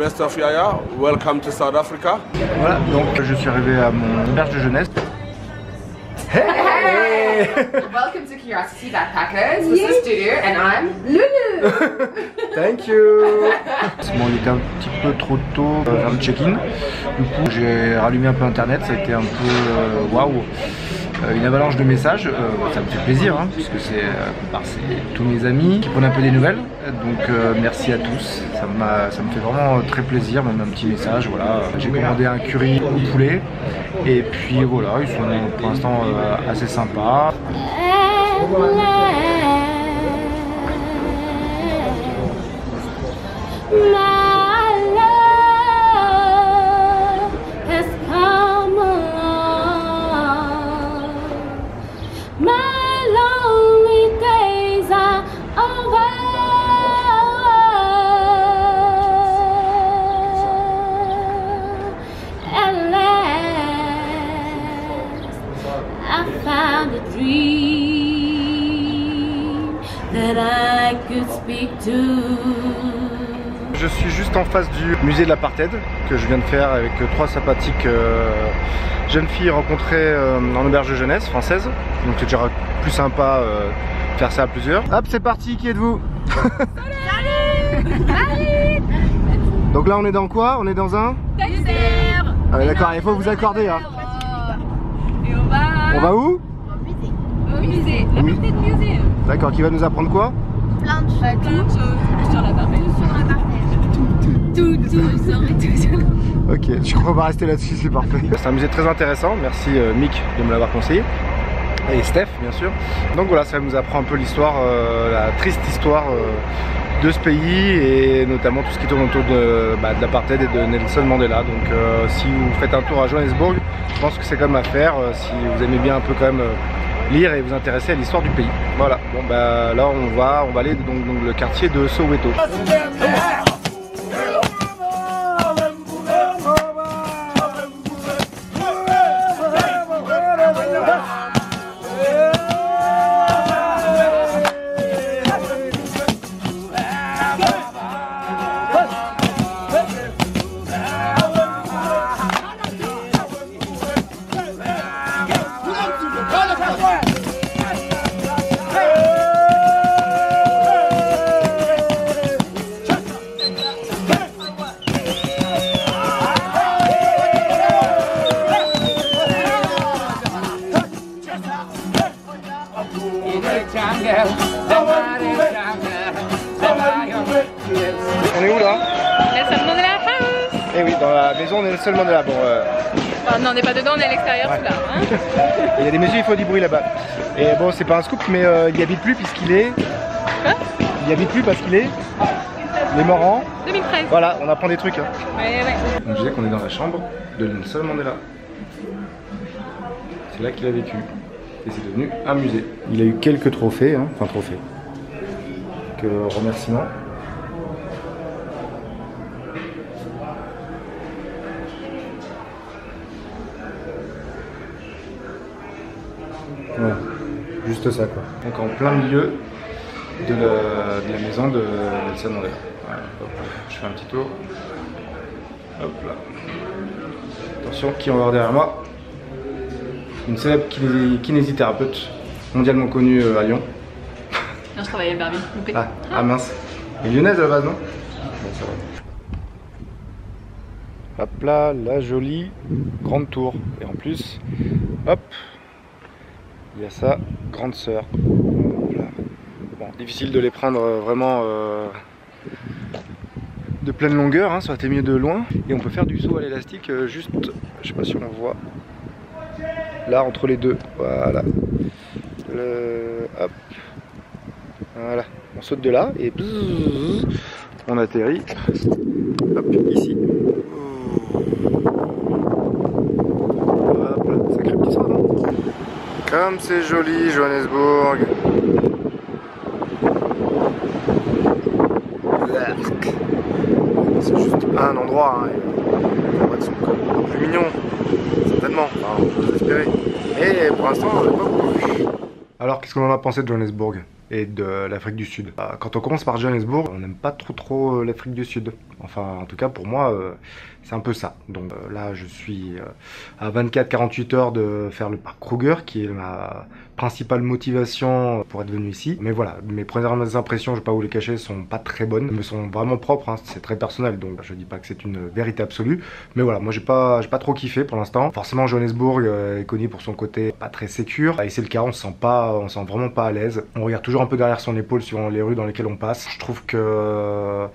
Christophe Yaya, welcome to South Africa. Voilà, donc je suis arrivé à mon auberge de jeunesse. Hey! Welcome to Curiosity Backpackers. This is Dudu and I'm Lulu. Thank you. Bon, il était un petit peu trop tôt pour faire le check-in. Du coup, j'ai rallumé un peu internet. Ça a été un peu waouh. Une avalanche de messages, ça me fait plaisir hein, puisque c'est tous mes amis qui prennent un peu des nouvelles, donc merci à tous, ça me fait vraiment très plaisir, même un petit message, voilà. J'ai commandé un curry au poulet et puis voilà, ils sont pour l'instant assez sympas. Je suis juste en face du musée de l'apartheid que je viens de faire avec trois sympathiques jeunes filles rencontrées en auberge de jeunesse française. Donc c'est déjà plus sympa de faire ça à plusieurs. Hop, c'est parti, qui êtes-vous? Salut. Salut. Donc là on est dans quoi? On est dans un désert. Ah d'accord, il faut vous accorder hein. Et on va où? Au musée. La musée de musée. D'accord, qui va nous apprendre quoi? Plein de choses sur la partie. Tout. Ok, je crois qu'on va rester là-dessus, c'est parfait. C'est un musée très intéressant, merci Mick de me l'avoir conseillé. Et Steph, bien sûr. Donc voilà, ça nous apprend un peu l'histoire, la triste histoire de ce pays et notamment tout ce qui tourne autour de l'apartheid et de Nelson Mandela. Donc si vous faites un tour à Johannesburg, je pense que c'est quand même à faire si vous aimez bien un peu quand même lire et vous intéresser à l'histoire du pays. Voilà, bon bah là on va aller dans le quartier de Soweto. On est où là? Nelson Mandela House. Eh oui, dans la maison Nelson Mandela. Bon, non, on n'est pas dedans, on est à l'extérieur, ouais. Là. Hein. Il y a des mesures, il faut du bruit là-bas. Et bon, c'est pas un scoop, mais il y habite plus puisqu'il est... Quoi? Il y habite plus parce qu'il est... Il est mort en... 2013. Voilà, on apprend des trucs. Hein. Ouais. On disait qu'on est dans la chambre de Nelson Mandela. C'est là qu'il a vécu. Et c'est devenu un musée. Il a eu quelques trophées, hein. Enfin trophées. Quelques remerciements. Ouais, juste ça quoi. Donc en plein milieu de la maison de Nelson Mandela. Voilà, hop, je fais un petit tour. Hop là. Attention, qui on va voir derrière moi? Une célèbre kinésithérapeute mondialement connue à Lyon. Non, je travaillais à Barbie. Ah mince. Elle est lyonnaise à la base, non? Bon, ça va. Hop là, la jolie grande tour. Et en plus, hop, il y a sa grande sœur. Bon, difficile de les prendre vraiment de pleine longueur, hein, ça aurait été mieux de loin. Et on peut faire du saut à l'élastique juste, je sais pas si on voit, là entre les deux. Voilà. Hop. Voilà. On saute de là et bzzz, on atterrit. Hop, ici. Hop là, sacré petit saut, non? Comme c'est joli, Johannesburg. C'est juste un endroit, hein. Ça va être encore plus mignon, certainement. Enfin, j'ose espérer. Mais pour l'instant, on n'a pas beaucoup vu. Alors, qu'est-ce qu'on en a pensé de Johannesburg? et de l'Afrique du Sud. Quand on commence par Johannesburg, on n'aime pas trop l'Afrique du Sud. Enfin, en tout cas pour moi, c'est un peu ça. Donc là, je suis à 24-48 heures de faire le parc Kruger, qui est ma principale motivation pour être venu ici. Mais voilà, mes premières impressions, je vais pas vous les cacher, sont pas très bonnes, mais sont vraiment propres, hein. C'est très personnel, donc je dis pas que c'est une vérité absolue. Mais voilà, moi j'ai pas trop kiffé pour l'instant. Forcément, Johannesburg est connu pour son côté pas très sécure, et c'est le cas, on se sent vraiment pas à l'aise. On regarde toujours un peu derrière son épaule suivant les rues dans lesquelles on passe. Je trouve que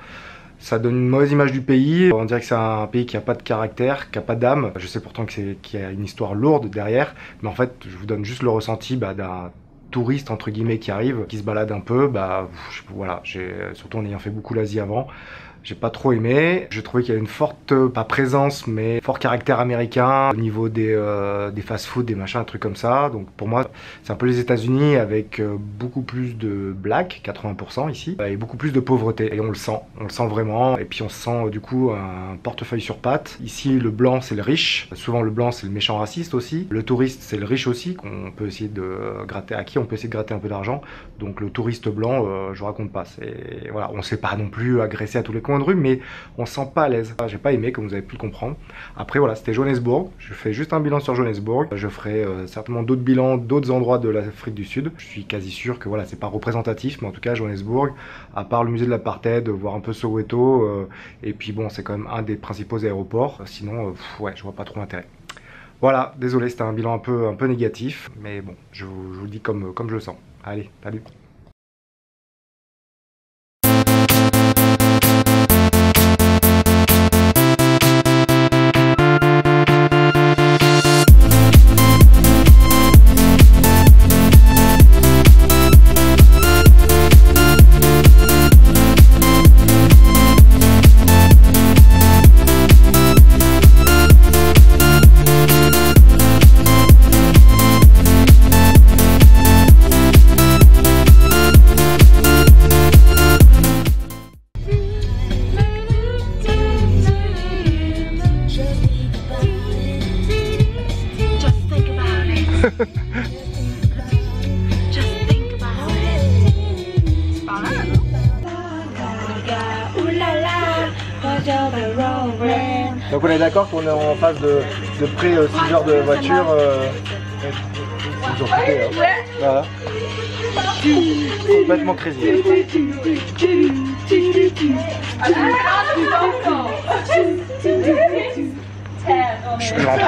ça donne une mauvaise image du pays. On dirait que c'est un pays qui n'a pas de caractère, qui n'a pas d'âme. Je sais pourtant qu'il y a une histoire lourde derrière, mais en fait, je vous donne juste le ressenti d'un touriste entre guillemets qui arrive, qui se balade un peu. Voilà, surtout en ayant fait beaucoup l'Asie avant. J'ai pas trop aimé. J'ai trouvé qu'il y a une forte, pas présence, mais fort caractère américain au niveau des fast-food, des machins, un truc comme ça. Donc pour moi, c'est un peu les États-Unis avec beaucoup plus de black, 80% ici, et beaucoup plus de pauvreté. Et on le sent vraiment. Et puis on sent du coup un portefeuille sur pattes. Ici, le blanc, c'est le riche. Souvent, le blanc, c'est le méchant raciste aussi. Le touriste, c'est le riche aussi, qu'on peut essayer de gratter, à qui on peut essayer de gratter un peu d'argent. Donc le touriste blanc, je vous raconte pas. Voilà, on ne s'est pas non plus agressé à tous les coins de rue, mais on se sent pas à l'aise. J'ai pas aimé, comme vous avez pu le comprendre. Après voilà, c'était Johannesburg. Je fais juste un bilan sur Johannesburg. Je ferai certainement d'autres bilans d'autres endroits de l'Afrique du Sud. Je suis quasi sûr que voilà, c'est pas représentatif, mais en tout cas Johannesburg, à part le musée de l'apartheid, voir un peu Soweto, et puis bon, c'est quand même un des principaux aéroports. Sinon, ouais, je vois pas trop l'intérêt. Voilà, désolé, c'était un bilan un peu négatif, mais bon, je vous le dis comme je le sens. Allez, salut. Donc on est d'accord qu'on est en phase de près 6 heures de voiture. Ils ont coupé, hein. Voilà. Complètement crazy. Je suis rentré.